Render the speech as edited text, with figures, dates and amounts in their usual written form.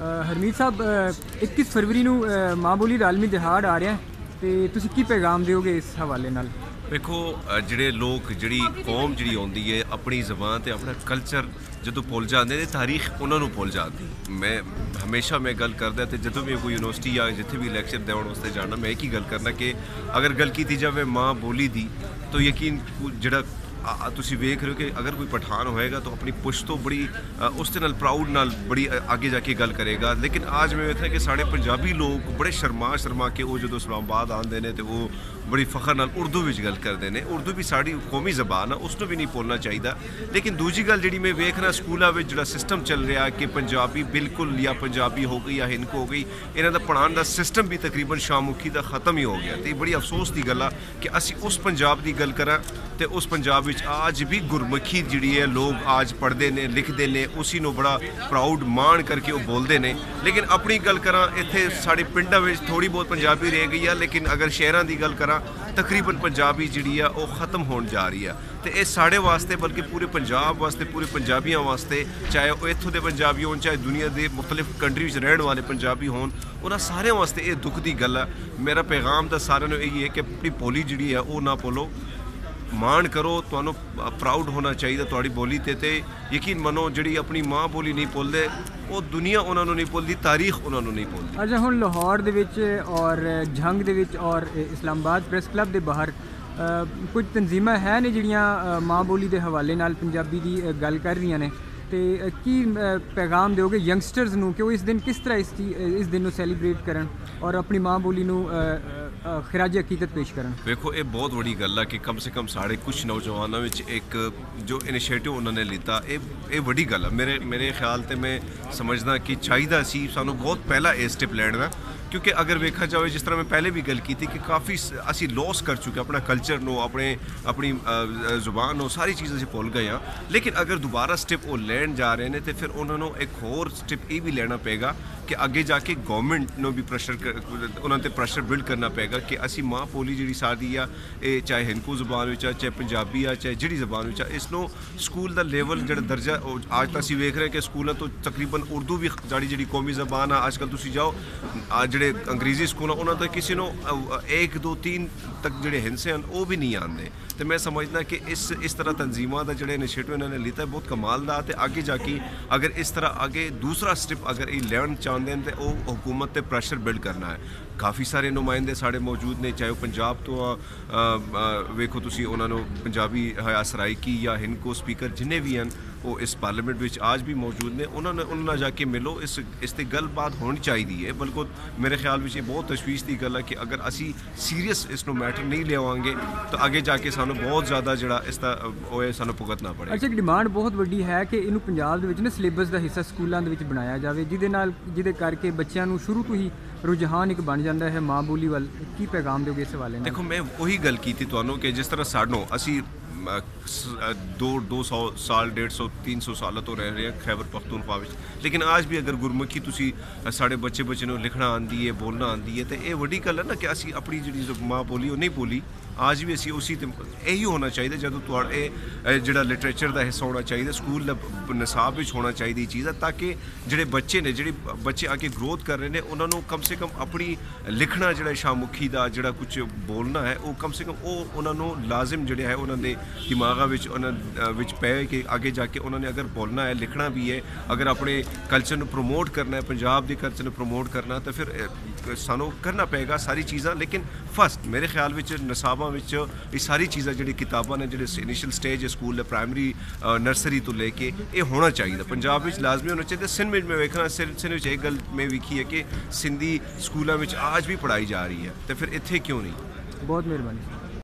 हरमीत साहब 21 फरवरी ਨੂੰ ਮਾਂ ਬੋਲੀ ਦਾ ਆਲਮੀ ਦਿਹਾੜ ਆ ਰਿਹਾ ਤੇ ਤੁਸੀਂ ਕੀ ਪੈਗਾਮ ਦਿਓਗੇ ਇਸ ਹਵਾਲੇ ਨਾਲ? देखो ਜਿਹੜੇ ਲੋਕ ਜਿਹੜੀ ਕੌਮ ਜਿਹੜੀ ਆਉਂਦੀ ਹੈ ਆਪਣੀ ਜ਼ਬਾਨ ਤੇ ਆਪਣਾ ਕਲਚਰ ਜਦੋਂ ਭੁੱਲ ਜਾਂਦੇ ਨੇ ਤਾਰੀਖ ਉਹਨਾਂ ਨੂੰ ਭੁੱਲ ਜਾਂਦੀ। ਮੈਂ ਹਮੇਸ਼ਾ ਮੈਂ ਗੱਲ ਕਰਦਾ ਤੇ ਜਦੋਂ ਵੀ ਕੋਈ ਯੂਨੀਵਰਸਿਟੀ ਜਾਂ ਜਿੱਥੇ ਵੀ ਲੈਕਚਰ ਦੇਣ ਵਾਸਤੇ ਜਾਣਾ ਮੈਂ ਇੱਕ ਹੀ ਗੱਲ ਕਰਨਾ ਕਿ ਅਗਰ ਗੱਲ ਕੀਤੀ ਜਾਵੇ ਮਾਂ ਬੋਲੀ ਦੀ ਤਾਂ ਯਕੀਨ ਜਿਹੜਾ ਤੁਸੀਂ ਵੇਖ ਰਹੇ ਹੋ ਕਿ ਅਗਰ ਕੋਈ ਪਠਾਨ ਹੋਏਗਾ ਤਾਂ ਆਪਣੀ ਪੁਸ਼ ਤੋਂ ਬੜੀ ਉਸ ਦੇ ਨਾਲ ਪ੍ਰਾਊਡ ਨਾਲ ਬੜੀ ਅੱਗੇ ਜਾ ਕੇ ਗੱਲ ਕਰੇਗਾ। ਲੇਕਿਨ ਅੱਜ ਮੈਂ ਵੇਖਦਾ ਕਿ ਸਾਡੇ ਪੰਜਾਬੀ ਲੋਕ ਬੜੇ ਸ਼ਰਮਾ ਕੇ ਉਹ ਜਦੋਂ ਇਸਲਾਮਾਬਾਦ ਆਉਂਦੇ ਨੇ ਤੇ ਉਹ ਬੜੀ ਫਖਰ ਨਾਲ ਉਰਦੂ ਵਿੱਚ ਗੱਲ ਕਰਦੇ ਨੇ। ਉਰਦੂ ਵੀ ਸਾਡੀ ਕੌਮੀ ਜ਼ਬਾਨ ਆ, ਉਸ ਨੂੰ ਵੀ ਨਹੀਂ ਭੁੱਲਣਾ ਚਾਹੀਦਾ। ਲੇਕਿਨ ਦੂਜੀ ਗੱਲ ਜਿਹੜੀ ਮੈਂ ਵੇਖ ਰਿਹਾ ਸਕੂਲਾਂ ਵਿੱਚ ਜਿਹੜਾ ਸਿਸਟਮ ਚੱਲ ਰਿਹਾ ਕਿ ਪੰਜਾਬੀ ਬਿਲਕੁਲ ਜਾਂ ਪੰਜਾਬੀ ਹੋ ਗਈ ਜਾਂ ਹਿੰਦੂ ਹੋ ਗਈ, ਇਹਨਾਂ ਦਾ ਪੜ੍ਹਾਉਣ ਦਾ ਸਿਸਟਮ ਵੀ ਤਕਰੀਬਨ ਸ਼ਾਮੁਖੀ ਦਾ ਖ਼ਤਮ ਹੀ ਹੋ ਗਿਆ। ਤੇ ਬੜੀ ਅਫਸੋਸ ਦੀ ਗੱਲ ਆ ਕਿ ਅਸੀਂ ਉਸ ਪੰਜਾਬ ਦੀ ਗੱਲ ਕਰਾਂ ਤੇ ਉਸ ਪੰਜਾਬ ਵਿੱਚ ਅੱਜ ਵੀ ਗੁਰਮੁਖੀ ਜਿਹੜੀ ਹੈ ਲੋਕ ਅੱਜ ਪੜ੍ਹਦੇ ਨੇ ਲਿਖਦੇ ਨੇ, ਉਸੀ ਨੂੰ ਬੜਾ ਪ੍ਰਾਊਡ ਮਾਣ ਕਰਕੇ ਉਹ ਬੋਲਦੇ ਨੇ। ਲੇਕਿਨ ਆਪਣੀ ਗੱਲ ਕਰਾਂ ਇੱਥੇ ਸਾਡੇ ਪਿੰਡਾਂ ਵਿੱਚ ਥੋੜ੍ਹੀ ਬਹੁਤ ਪੰਜਾਬੀ ਰਹਿ ਗਈ ਆ, ਲੇਕਿਨ ਅਗਰ ਸ਼ਹਿਰਾਂ ਦੀ ਗੱਲ ਕਰਾਂ ਤਕਰੀਬਨ ਪੰਜਾਬੀ ਜਿਹੜੀ ਆ ਉਹ ਖਤਮ ਹੋਣ ਜਾ ਰਹੀ ਆ। ਤੇ ਇਹ ਸਾਡੇ ਵਾਸਤੇ ਬਲਕਿ ਪੂਰੇ ਪੰਜਾਬ ਵਾਸਤੇ ਪੂਰੇ ਪੰਜਾਬੀਆਂ ਵਾਸਤੇ, ਚਾਹੇ ਉਹ ਇੱਥੋਂ ਦੇ ਪੰਜਾਬੀ ਹੋਣ ਚਾਹੇ ਦੁਨੀਆ ਦੇ ਮੁਖਤਲਿਫ ਕੰਟਰੀ ਵਿੱਚ ਰਹਿਣ ਵਾਲੇ ਪੰਜਾਬੀ ਹੋਣ, ਉਹਨਾਂ ਸਾਰਿਆਂ ਵਾਸਤੇ ਇਹ ਦੁੱਖ ਦੀ ਗੱਲ ਆ। ਮੇਰਾ ਪੈਗਾਮ ਤਾਂ ਸਾਰਿਆਂ ਨੂੰ ਇਹੀ ਹੈ ਕਿ ਆਪਣੀ ਬੋਲੀ ਜਿਹੜੀ ਆ ਉਹ ਨਾ ਭੁੱਲੋ, ਮਾਣ ਕਰੋ। ਤੁਹਾਨੂੰ ਪ੍ਰਾਊਡ ਹੋਣਾ ਚਾਹੀਦਾ ਤੁਹਾਡੀ ਬੋਲੀ ਤੇ ਯਕੀਨ ਮੰਨੋ ਜਿਹੜੀ ਆਪਣੀ ਮਾਂ ਬੋਲੀ ਨਹੀਂ ਭੁੱਲਦੇ ਉਹ ਦੁਨੀਆ ਉਹਨਾਂ ਨੂੰ ਨਹੀਂ ਭੁੱਲਦੀ, ਤਾਰੀਖ ਉਹਨਾਂ ਨੂੰ ਨਹੀਂ ਭੁੱਲਦੀ। ਅੱਛਾ, ਹੁਣ ਲਾਹੌਰ ਦੇ ਵਿੱਚ ਔਰ ਜੰਗ ਦੇ ਵਿੱਚ ਔਰ ਇਸਲਾਮਾਬਾਦ ਪ੍ਰੈਸ ਕਲੱਬ ਦੇ ਬਾਹਰ ਕੁਝ ਤਨਜ਼ੀਮਾਂ ਹੈ ਨੇ ਜਿਹੜੀਆਂ ਮਾਂ ਬੋਲੀ ਦੇ ਹਵਾਲੇ ਨਾਲ ਪੰਜਾਬੀ ਦੀ ਗੱਲ ਕਰ ਰਹੀਆਂ ਨੇ, ਤੇ ਕੀ ਪੈਗਾਮ ਦਿਓਗੇ ਯੰਗਸਟਰਸ ਨੂੰ ਕਿ ਉਹ ਇਸ ਦਿਨ ਕਿਸ ਤਰ੍ਹਾਂ ਇਸ ਦਿਨ ਨੂੰ ਸੈਲੀਬ੍ਰੇਟ ਕਰਨ ਔਰ ਆਪਣੀ ਮਾਂ ਬੋਲੀ ਨੂੰ ਖਿਰਾਜ ਹਕੀਕਤ ਪੇਸ਼ ਕਰਨ? ਵੇਖੋ ਇਹ ਬਹੁਤ ਵੱਡੀ ਗੱਲ ਆ ਕਿ ਕਮ ਸੇ ਕਮ ਸਾਡੇ ਕੁਝ ਨੌਜਵਾਨਾਂ ਵਿੱਚ ਇੱਕ ਜੋ ਇਨੀਸ਼ੀਏਟਿਵ ਉਹਨਾਂ ਨੇ ਲਿੱਤਾ, ਇਹ ਵੱਡੀ ਗੱਲ ਆ। ਮੇਰੇ ਖਿਆਲ ਤੇ ਮੈਂ ਸਮਝਦਾ ਕਿ ਚਾਹੀਦਾ ਸੀ ਸਾਨੂੰ ਬਹੁਤ ਪਹਿਲਾਂ ਇਹ ਸਟੈਪ ਲੈਣ ਦਾ, ਕਿਉਂਕਿ ਅਗਰ ਵੇਖਿਆ ਜਾਵੇ ਜਿਸ ਤਰ੍ਹਾਂ ਮੈਂ ਪਹਿਲੇ ਵੀ ਗੱਲ ਕੀਤੀ ਕਿ ਕਾਫੀ ਅਸੀਂ ਲੋਸ ਕਰ ਚੁੱਕੇ ਆਪਣਾ ਕਲਚਰ ਨੂੰ, ਆਪਣੀ ਜ਼ੁਬਾਨ ਨੂੰ, ਸਾਰੀ ਚੀਜ਼ਾਂ ਅਸੀਂ ਭੁੱਲ ਗਏ ਹਾਂ। ਲੇਕਿਨ ਅਗਰ ਦੁਬਾਰਾ ਸਟੈਪ ਉਹ ਲੈਣ ਜਾ ਰਹੇ ਨੇ ਤੇ ਫਿਰ ਉਹਨਾਂ ਨੂੰ ਇੱਕ ਹੋਰ ਸਟੈਪ ਇਹ ਵੀ ਲੈਣਾ ਪਏਗਾ ਕਿ ਅੱਗੇ ਜਾ ਕੇ ਗੌਰਮੈਂਟ ਨੂੰ ਵੀ ਉਹਨਾਂ 'ਤੇ ਪ੍ਰੈਸ਼ਰ ਬਿਲਡ ਕਰਨਾ ਪਏਗਾ ਕਿ ਅਸੀਂ ਮਾਂ ਬੋਲੀ ਜਿਹੜੀ ਸਾਡੀ ਆ, ਇਹ ਚਾਹੇ ਹਿੰਦੂ ਜ਼ੁਬਾਨ ਵਿੱਚ ਆ, ਚਾਹੇ ਪੰਜਾਬੀ ਆ, ਚਾਹੇ ਜਿਹੜੀ ਜ਼ੁਬਾਨ ਵਿੱਚ ਆ, ਇਸ ਨੂੰ ਸਕੂਲ ਦਾ ਲੈਵਲ ਜਿਹੜਾ ਦਰਜਾ ਅੱਜ ਤਾਂ ਅਸੀਂ ਵੇਖ ਰਹੇ ਕਿ ਸਕੂਲਾਂ ਤੋਂ ਤਕਰੀਬਨ ਉਰਦੂ ਵੀ ਜਿਹੜੀ ਕੌਮੀ ਜ਼ਬਾਨ ਆ, ਅੱਜ ਕੱਲ੍ਹ ਤੁਸੀਂ ਜਾਓ ਜਿਹੜੇ ਅੰਗਰੇਜ਼ੀ ਸਕੂਲ ਆ ਉਹਨਾਂ ਤੋਂ ਕਿਸੇ ਨੂੰ 1 2 3 ਤੱਕ ਜਿਹੜੇ ਹਿੰਸੇ ਹਨ ਉਹ ਵੀ ਨਹੀਂ ਆਉਂਦੇ। ਤੇ ਮੈਂ ਸਮਝਦਾ ਕਿ ਇਸ ਤਰ੍ਹਾਂ ਤਨਜ਼ੀਮਾਂ ਦਾ ਜਿਹੜਾ ਇਨੀਸ਼ੀਏਟਿਵ ਇਹਨਾਂ ਨੇ ਲਿੱਤਾ ਬਹੁਤ ਕਮਾਲ ਦਾ। ਤੇ ਅੱਗੇ ਜਾ ਕੇ ਅਗਰ ਇਸ ਤਰ੍ਹਾਂ ਅੱਗੇ ਦੂਸਰਾ ਸਟੈਪ ਅਗਰ ਇਹ ਲੈਣ ਚਾਹੁੰਦੇ ਨੇ ਤੇ ਉਹ ਹੁਕੂਮਤ 'ਤੇ ਪ੍ਰੈਸ਼ਰ ਬਿਲਡ ਕਰਨਾ ਹੈ। ਕਾਫੀ ਸਾਰੇ ਨੁਮਾਇੰਦੇ ਸਾਡੇ ਮੌਜੂਦ ਨੇ, ਚਾਹੇ ਉਹ ਪੰਜਾਬ ਤੋਂ ਵੇਖੋ ਤੁਸੀਂ ਉਹਨਾਂ ਨੂੰ ਪੰਜਾਬੀ ਹਯਾ ਸਰਾਇਕੀ ਜਾਂ ਹਿੰਦਕੋ ਸਪੀਕਰ ਜਿੰਨੇ ਵੀ ਹਨ ਉਹ ਇਸ ਪਾਰਲੀਮੈਂਟ ਵਿੱਚ ਅੱਜ ਵੀ ਮੌਜੂਦ ਨੇ। ਉਹਨਾਂ ਨਾਲ ਜਾ ਕੇ ਮਿਲੋ, ਇਸ 'ਤੇ ਗੱਲਬਾਤ ਹੋਣੀ ਚਾਹੀਦੀ ਹੈ। ਬਿਲਕੁਲ ਮੇਰੇ ਖਿਆਲ ਵਿੱਚ ਇਹ ਬਹੁਤ ਤਸ਼ਵੀਸ਼ ਦੀ ਗੱਲ ਹੈ ਕਿ ਅਗਰ ਅਸੀਂ ਸੀਰੀਅਸ ਇਸ ਨੂੰ ਮੈਟਰ ਨਹੀਂ ਲਿਆਵਾਂਗੇ ਤਾਂ ਅੱਗੇ ਜਾ ਕੇ ਸਾਨੂੰ ਬਹੁਤ ਜ਼ਿਆਦਾ ਜਿਹੜਾ ਇਸ ਦਾ ਉਹ ਸਾਨੂੰ ਭੁਗਤਣਾ ਪੜੇਗਾ। ਅੱਛਾ, ਇੱਕ ਡਿਮਾਂਡ ਬਹੁਤ ਵੱਡੀ ਹੈ ਕਿ ਇਹਨੂੰ ਪੰਜਾਬ ਦੇ ਵਿੱਚ ਨਾ ਸਿਲੇਬਸ ਦਾ ਹਿੱਸਾ ਸਕੂਲਾਂ ਦੇ ਵਿੱਚ ਬਣਾਇਆ ਜਾਵੇ, ਜਿਹਦੇ ਕਰਕੇ ਬੱਚਿਆਂ ਨੂੰ ਸ਼ੁਰੂ ਤੋਂ ਹੀ ਰੁਝਾਨ ਇੱਕ ਬਣ ਜਾਂਦਾ ਹੈ ਮਾਂ ਬੋਲੀ ਵੱਲ। ਕੀ ਪੈਗਾਮ ਦਿਓਗੇ ਇਸ ਹਵਾਲੇ ਨਾਲ? ਦੇਖੋ ਮੈਂ ਉਹੀ ਗੱਲ ਕੀਤੀ ਤੁਹਾਨੂੰ ਕਿ ਜਿਸ ਤਰ੍ਹਾਂ ਸਾਨੂੰ ਅਸੀਂ 200 ਸਾਲ 150 300 ਸਾਲਾਂ ਤੋਂ ਰਹਿ ਰਹੇ ਹਾਂ ਖੈਬਰ ਪਖਤੂਨਖਵਾ ਵਿੱਚ, ਲੇਕਿਨ ਅੱਜ ਵੀ ਅਗਰ ਗੁਰਮੁਖੀ ਤੁਸੀਂ ਸਾਡੇ ਬੱਚੇ ਨੂੰ ਲਿਖਣਾ ਆਉਂਦੀ ਹੈ, ਬੋਲਣਾ ਆਉਂਦੀ ਹੈ, ਤੇ ਇਹ ਵੱਡੀ ਗੱਲ ਹੈ ਨਾ ਕਿ ਅਸੀਂ ਆਪਣੀ ਜਿਹੜੀ ਮਾਂ ਬੋਲੀ ਉਹ ਨਹੀਂ ਭੁੱਲੀ। ਅੱਜ ਵੀ ਅਸੀਂ ਉਸੀ ਇਹੀ ਹੋਣਾ ਚਾਹੀਦਾ ਜਦੋਂ ਤੁਹਾਡੇ ਜਿਹੜਾ ਲਿਟਰੇਚਰ ਦਾ ਹਿੱਸਾ ਹੋਣਾ ਚਾਹੀਦਾ, ਸਕੂਲ ਦਾ ਨਿਸਾਬ ਵਿੱਚ ਹੋਣਾ ਚਾਹੀਦੀ ਚੀਜ਼ ਹੈ, ਤਾਂ ਕਿ ਜਿਹੜੇ ਬੱਚੇ ਅੱਗੇ ਗਰੋਥ ਕਰ ਰਹੇ ਨੇ ਉਹਨਾਂ ਨੂੰ ਕਮ ਸੇ ਕਮ ਆਪਣੀ ਲਿਖਣਾ ਜਿਹੜਾ ਸ਼ਾਮੁਖੀ ਦਾ ਜਿਹੜਾ ਕੁਝ ਬੋਲਣਾ ਹੈ ਉਹ ਕਮ ਸੇ ਕਮ ਉਹ ਉਹਨਾਂ ਨੂੰ ਲਾਜ਼ਮ ਜਿਹੜੇ ਹੈ ਉਹਨਾਂ ਦੇ ਦਿਮਾਗਾਂ ਵਿੱਚ ਉਹਨਾਂ ਵਿੱਚ ਪਏ ਕਿ ਅੱਗੇ ਜਾ ਕੇ ਉਹਨਾਂ ਨੇ ਅਗਰ ਬੋਲਣਾ ਹੈ, ਲਿਖਣਾ ਵੀ ਹੈ, ਅਗਰ ਆਪਣੇ ਕਲਚਰ ਨੂੰ ਪ੍ਰਮੋਟ ਕਰਨਾ ਹੈ, ਪੰਜਾਬ ਦੇ ਕਲਚਰ ਨੂੰ ਪ੍ਰਮੋਟ ਕਰਨਾ, ਤਾਂ ਫਿਰ ਸਾਨੂੰ ਕਰਨਾ ਪਏਗਾ ਸਾਰੀ ਚੀਜ਼ਾਂ। ਲੇਕਿਨ ਫਸਟ ਮੇਰੇ ਖਿਆਲ ਵਿੱਚ ਨਿਸਾਬਾਂ ਵਿੱਚ ਇਹ ਸਾਰੀ ਚੀਜ਼ਾਂ ਜਿਹੜੀ ਕਿਤਾਬਾਂ ਨੇ ਜਿਹੜੇ ਇਨੀਸ਼ੀਅਲ ਸਟੇਜ ਹੈ ਸਕੂਲ ਦੇ ਪ੍ਰਾਇਮਰੀ ਨਰਸਰੀ ਤੋਂ ਲੈ ਕੇ ਇਹ ਹੋਣਾ ਚਾਹੀਦਾ ਪੰਜਾਬ ਵਿੱਚ ਲਾਜ਼ਮੀ ਹੋਣਾ ਚਾਹੀਦਾ। ਸਿੰਧ ਵਿੱਚ ਮੈਂ ਵੇਖਣਾ ਸਿੰਧ ਵਿੱਚ ਇਹ ਗੱਲ ਮੈਂ ਵੇਖੀ ਹੈ ਕਿ ਸਿੰਧੀ ਸਕੂਲਾਂ ਵਿੱਚ ਅੱਜ ਵੀ ਪੜ੍ਹਾਈ ਜਾ ਰਹੀ ਹੈ, ਤੇ ਫਿਰ ਇੱਥੇ ਕਿਉਂ ਨਹੀਂ? ਬਹੁਤ ਮਿਹਰਬਾਨੀ।